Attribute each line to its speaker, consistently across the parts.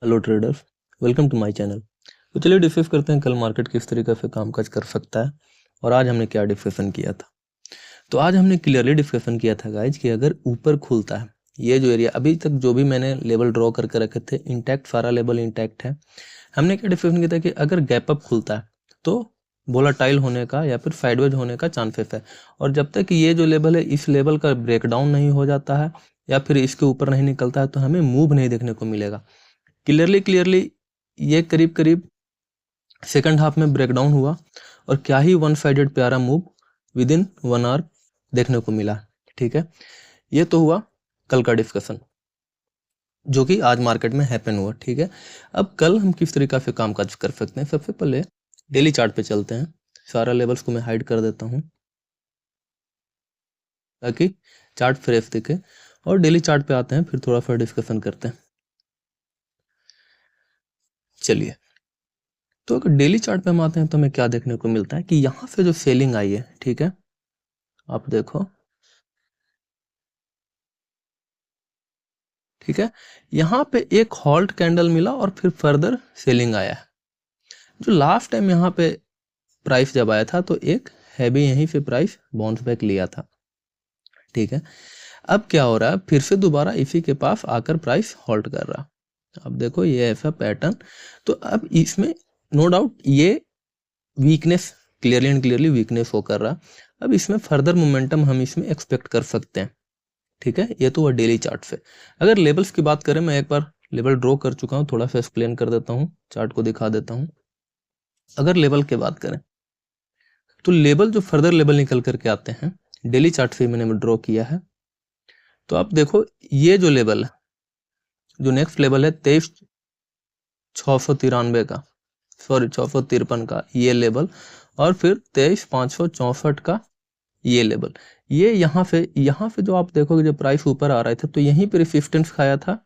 Speaker 1: Hello traders, welcome to my channel. तो चलिए discuss करते हैं कल मार्केट किस तरीके से कामकाज कर सकता है और आज हमने क्या डिस्कशन किया था। तो आज हमने क्लियरली डिस्कशन किया था गाइज कि अगर ऊपर खुलता है ये जो एरिया, अभी तक जो भी मैंने लेवल ड्रॉ करके रखे थे इंटैक्ट, सारा लेवल इंटैक्ट है। हमने क्या डिस्कशन किया था कि अगर गैप अप खुलता है तो वोलाटाइल होने का या फिर साइडवेज होने का चांसेस है, और जब तक ये जो लेवल है इस लेवल का ब्रेकडाउन नहीं हो जाता है या फिर इसके ऊपर नहीं निकलता है तो हमें मूव नहीं देखने को मिलेगा। क्लियरली ये करीब करीब सेकंड हाफ में ब्रेकडाउन हुआ और क्या ही वन साइडेड प्यारा मूव विद इन 1 आवर देखने को मिला। ठीक है, ये तो हुआ कल का डिस्कशन जो कि आज मार्केट में हैपन हुआ। ठीक है, अब कल हम किस तरीका से कामकाज कर सकते हैं। सबसे पहले डेली चार्ट पे चलते हैं। सारा लेवल्स को मैं हाइड कर देता हूं ताकि चार्ट फ्रेश दिखे, और डेली चार्ट पे आते हैं, फिर थोड़ा सा डिस्कशन करते हैं। चलिए, तो अगर डेली चार्ट पे हम आते हैं तो हमें क्या देखने को मिलता है कि यहाँ से जो सेलिंग आई है, ठीक है, आप देखो, ठीक है, यहाँ पे एक हॉल्ट कैंडल मिला और फिर फर्दर सेलिंग आया है। जो लास्ट टाइम यहाँ पे प्राइस जब आया था तो एक हैवी यहीं से प्राइस बाउंस बैक लिया था। ठीक है, अब क्या हो रहा है, फिर से दोबारा इसी के पास आकर प्राइस हॉल्ट कर रहा। अब देखो ये ऐसा पैटर्न, तो अब इसमें नो डाउट ये weakness, clearly and clearly weakness हो कर रहा। अब इसमें फर्दर मोमेंटम हम इसमें एक्सपेक्ट कर सकते हैं। ठीक है, ये तो हुआ डेली चार्ट से। अगर लेवल्स की बात करें, मैं एक बार लेवल ड्रॉ कर चुका हूँ, थोड़ा सा एक्सप्लेन कर देता हूँ, चार्ट को दिखा देता हूँ। अगर लेवल की बात करें तो लेवल जो फर्दर लेवल निकल करके आते हैं डेली चार्ट से मैंने ड्रॉ किया है। तो आप देखो ये जो लेवल है, जो नेक्स्ट लेवल है 23,693 का, सॉरी 653 का ये लेवल, और फिर 23,564 का ये लेवल। ये यहाँ से जो आप देखोगे जब प्राइस ऊपर आ रहे थे तो यहीं पे रेसिस्टेंस खाया था,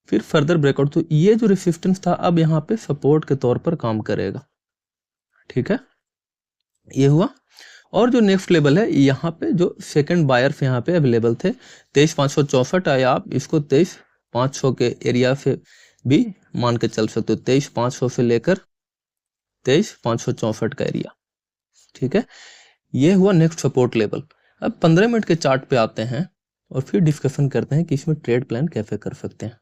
Speaker 1: फिर फर्दर ब्रेकआउट। तो ये जो रेसिस्टेंस था अब यहाँ पे सपोर्ट के तौर पर काम करेगा। ठीक है, ये हुआ। और जो नेक्स्ट लेवल है यहाँ पे जो सेकंड बायर्स यहाँ पे अवेलेबल थे 23,564 आया, आप इसको 23,500 के एरिया से भी मान के चल सकते हो, 23,500 से लेकर 23,564 का एरिया। ठीक है, ये हुआ नेक्स्ट सपोर्ट लेवल। अब 15 मिनट के चार्ट पे आते हैं और फिर डिस्कशन करते हैं कि इसमें ट्रेड प्लान कैसे कर सकते हैं।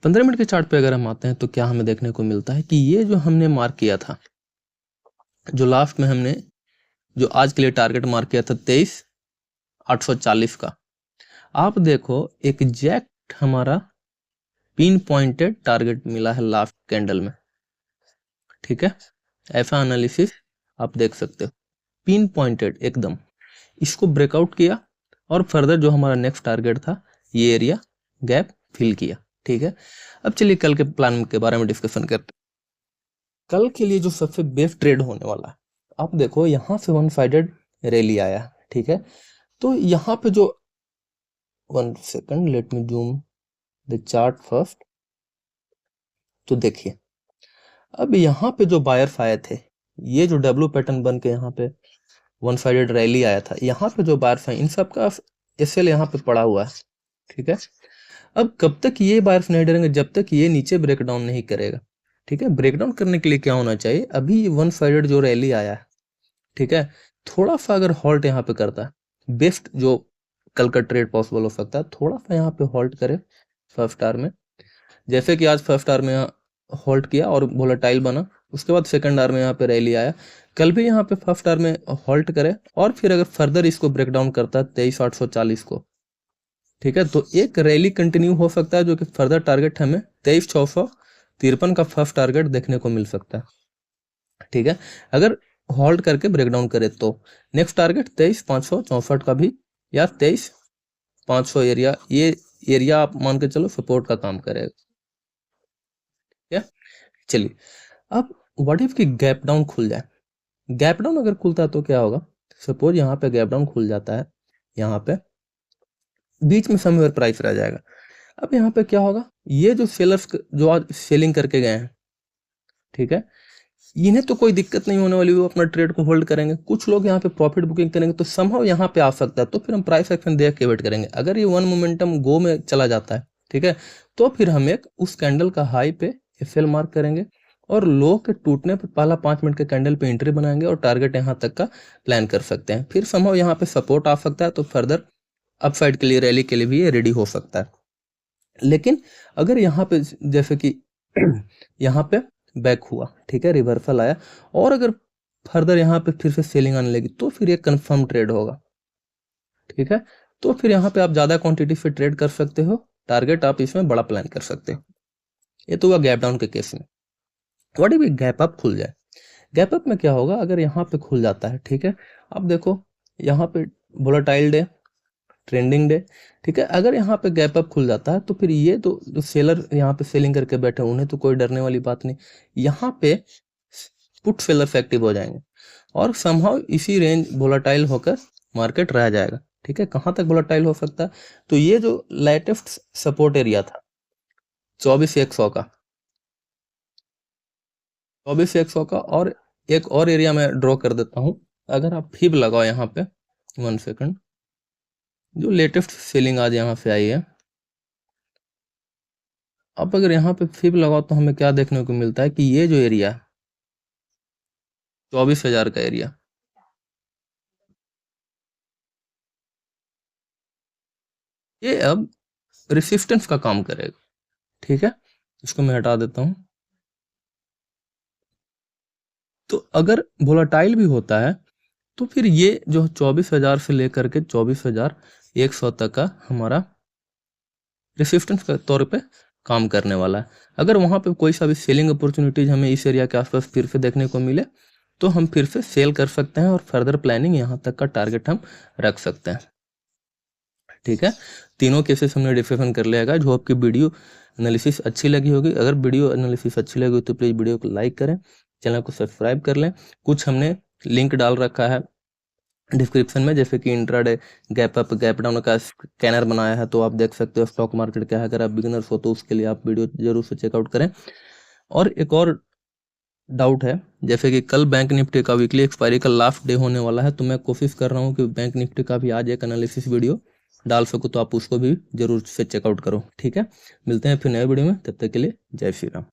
Speaker 1: 15 मिनट के चार्ट पे अगर हम आते हैं तो क्या हमें देखने को मिलता है कि ये जो हमने मार्क किया था, जो लास्ट में हमने जो आज के लिए टारगेट मार्क किया था 23,840 का, आप देखो एग्जैक्ट हमारा पिन पॉइंटेड टारगेट मिला है लास्ट कैंडल में। ठीक है, ऐसा एनालिसिस आप देख सकते हो, पिन पॉइंटेड एकदम। इसको ब्रेकआउट किया और फर्दर जो हमारा नेक्स्ट टारगेट था ये एरिया गैप फिल किया। ठीक है, अब चलिए कल के प्लान के बारे में डिस्कशन करते हैं। कल के लिए जो सबसे बेस्ट ट्रेड होने वाला है, आप देखो यहाँ से वन साइडेड रैली आया। ठीक है, तो यहाँ पे जो, 1 second, let me zoom the chart first. तो देखिए अब यहाँ पे जो बायर्स आए थे, ये जो डब्ल्यू पैटर्न बन के यहाँ पे वन साइडेड रैली आया था, यहाँ पे जो बायर्स हैं इन सब का एसएल यहाँ पे पड़ा हुआ है। ठीक है, अब कब तक ये बायर्स नहीं डरेंगे, जब तक ये नीचे ब्रेकडाउन नहीं करेगा। ठीक है, ब्रेकडाउन करने के लिए क्या होना चाहिए, अभी वन साइडेड जो रैली आया है, ठीक है, थोड़ा सा अगर हॉल्ट यहाँ पे करता है, बेस्ट जो कल का ट्रेड पॉसिबल हो सकता है, थोड़ा सा यहाँ पे हॉल्ट करे फर्स्ट आवर में, जैसे कि आज फर्स्ट आवर में हॉल्ट किया और वोलेटाइल बना, उसके बाद सेकंड आवर में यहाँ पे रैली आया, कल भी यहाँ पे फर्स्ट आवर में हॉल्ट करे और फिर अगर फर्दर इसको ब्रेकडाउन करता है 23,840 को, ठीक है, तो एक रैली कंटिन्यू हो सकता है जो कि फर्दर टारगेट हमें 23,653 का फर्स्ट टारगेट देखने को मिल सकता है। ठीक है, अगर होल्ड करके ब्रेकडाउन करे तो नेक्स्ट टारगेट 23,564 का भी, या 23,500 एरिया, ये एरिया आप मान के चलो सपोर्ट का काम करेगा। ठीक है, चलिए, अब व्हाट इफ की गैप डाउन खुल जाए। गैप डाउन अगर खुलता है तो क्या होगा, सपोज यहाँ पे गैप डाउन खुल जाता है, यहाँ पे बीच में समवेयर प्राइस रह जाएगा। अब यहाँ पे क्या होगा, ये जो सेलर्स जो आज सेलिंग करके गए हैं, ठीक है, इन्हें तो कोई दिक्कत नहीं होने वाली, वो अपना ट्रेड को होल्ड करेंगे। कुछ लोग यहाँ पे प्रॉफिट बुकिंग करेंगे तो समहाउ यहाँ पे आ सकता है, तो फिर हम प्राइस एक्शन देख के वेट करेंगे। अगर ये वन मोमेंटम गो में चला जाता है ठीक है। तो फिर हम एक उस कैंडल का हाई पे FL मार्क करेंगे और लो के टूटने पर पहला 5 मिनट के कैंडल पे एंट्री बनाएंगे और टारगेट यहाँ तक का प्लान कर सकते हैं। फिर समहाउ यहाँ पे सपोर्ट आ सकता है, तो फर्दर अपसाइड के लिए, रैली के लिए भी ये रेडी हो सकता है। लेकिन अगर यहाँ पे जैसे कि यहाँ पे बैक हुआ, ठीक है, रिवर्सल आया और अगर फर्दर यहाँ पे फिर से सेलिंग आने लगी, तो फिर ये कंफर्म ट्रेड होगा, ठीक है। तो फिर यहाँ पे आप ज़्यादा क्वांटिटी से ट्रेड कर सकते हो, टारगेट आप इसमें बड़ा प्लान कर सकते हो। ये तो हुआ गैप डाउन के केस में। व्हाट इफ गैप अप खुल जाए? गैप अप में क्या होगा, अगर यहाँ पे खुल जाता है, ठीक है, अब देखो यहाँ पे वोलेटाइल डे, ट्रेंडिंग डे, ठीक है, अगर यहाँ पे गैप अप खुल जाता है तो फिर ये तो जो सेलर यहाँ पे सेलिंग करके बैठे उन्हें तो कोई डरने वाली बात नहीं, यहाँ पे पुट सेलर्स एक्टिव हो जाएंगे और समहाउ इसी रेंज वोलेटाइल होकर मार्केट रह जाएगा, ठीक है। कहाँ तक वोलेटाइल हो सकता है, तो ये जो लेटेस्ट सपोर्ट एरिया था 24,100 का, 24,100 का, और एक और एरिया मैं ड्रॉ कर देता हूँ। अगर आप फिब लगाओ यहाँ पे 1 सेकंड, जो लेटेस्ट सेलिंग आज यहाँ से आई है, अब अगर यहाँ पे फिब लगाओ तो हमें क्या देखने को मिलता है कि ये जो एरिया है 24,000 का एरिया, ये अब रेसिस्टेंस का काम करेगा, ठीक है। इसको मैं हटा देता हूँ। तो अगर वोलेटाइल भी होता है तो फिर ये जो 24,000 से लेकर के 24,100 तक का हमारा रेसिस्टेंस के तौर पे काम करने वाला है। अगर वहाँ पे कोई सा भी सेलिंग अपॉर्चुनिटीज हमें इस एरिया के आसपास फिर से देखने को मिले तो हम फिर से सेल कर सकते हैं और फर्दर प्लानिंग यहाँ तक का टारगेट हम रख सकते हैं, ठीक है। तीनों केसेस हमने डिस्कशन कर लिया है। जो आपकी वीडियो एनालिसिस अच्छी लगी होगी, अगर वीडियो एनालिसिस अच्छी लगी तो प्लीज़ वीडियो को लाइक करें, चैनल को सब्सक्राइब कर लें। कुछ हमने लिंक डाल रखा है डिस्क्रिप्शन में, जैसे कि intraday, gap up, gap down का स्कैनर बनाया है, तो आप देख सकते हो स्टॉक मार्केट क्या है। अगर आप बिगिनर्स हो तो उसके लिए आप वीडियो जरूर से चेकआउट करें। और एक और डाउट है, जैसे कि कल बैंक निफ्टी का वीकली एक्सपायरी का लास्ट डे होने वाला है, तो मैं कोशिश कर रहा हूँ कि बैंक निफ्टी का भी आज एक एनालिसिस वीडियो डाल सकूँ, तो आप उसको भी जरूर से चेकआउट करो, ठीक है। मिलते हैं फिर नए वीडियो में, तब तक के लिए जय श्री राम।